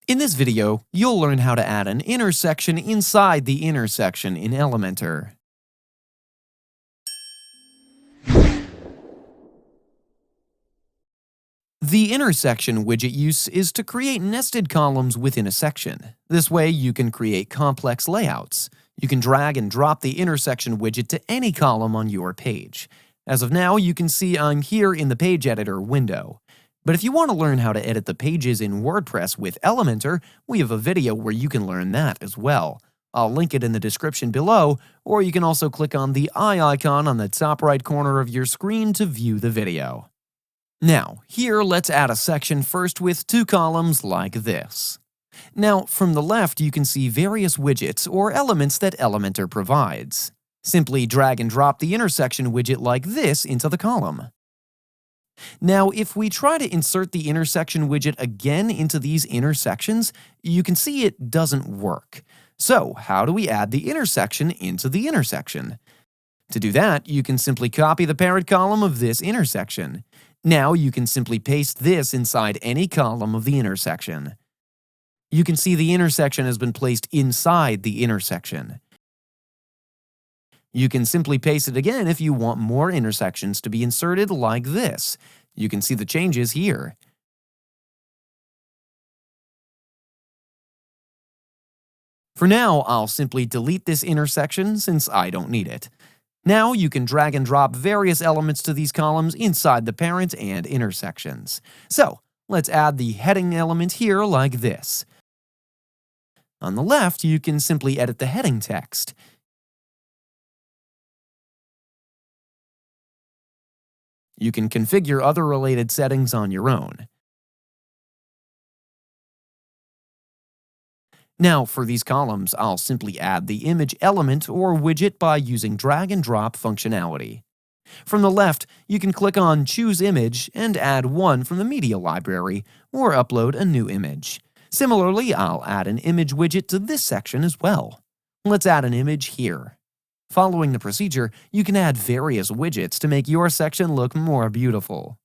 In this video, you'll learn how to add an intersection inside the intersection in Elementor. The intersection widget use is to create nested columns within a section. This way, you can create complex layouts. You can drag and drop the intersection widget to any column on your page. As of now, you can see I'm here in the page editor window. But if you want to learn how to edit the pages in WordPress with Elementor, we have a video where you can learn that as well. I'll link it in the description below, or you can also click on the eye icon on the top right corner of your screen to view the video. Now, here let's add a section first with 2 columns like this. Now, from the left you can see various widgets or elements that Elementor provides. Simply drag and drop the intersection widget like this into the column. Now, if we try to insert the intersection widget again into these intersections, you can see it doesn't work. So, how do we add the intersection into the intersection? To do that, you can simply copy the parent column of this intersection. Now, you can simply paste this inside any column of the intersection. You can see the intersection has been placed inside the intersection. You can simply paste it again if you want more intersections to be inserted like this. You can see the changes here. For now, I'll simply delete this intersection since I don't need it. Now you can drag and drop various elements to these columns inside the parent and intersections. So, let's add the heading element here like this. On the left, you can simply edit the heading text. You can configure other related settings on your own. Now, for these columns, I'll simply add the image element or widget by using drag and drop functionality. From the left, you can click on Choose Image and add one from the media library, or upload a new image. Similarly, I'll add an image widget to this section as well. Let's add an image here. Following the procedure, you can add various widgets to make your section look more beautiful.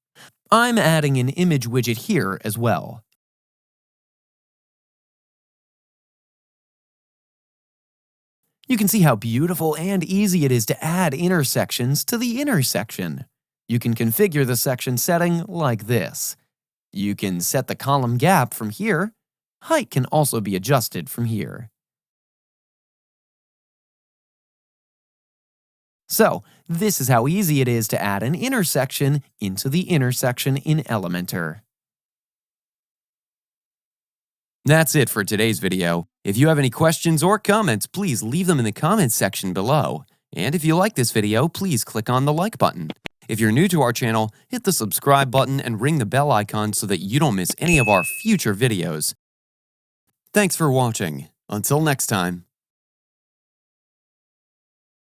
I'm adding an image widget here as well. You can see how beautiful and easy it is to add intersections to the intersection. You can configure the section setting like this. You can set the column gap from here. Height can also be adjusted from here. So, this is how easy it is to add an intersection into the intersection in Elementor. That's it for today's video. If you have any questions or comments, please leave them in the comments section below. And if you like this video, please click on the like button. If you're new to our channel, hit the subscribe button and ring the bell icon so that you don't miss any of our future videos. Thanks for watching. Until next time.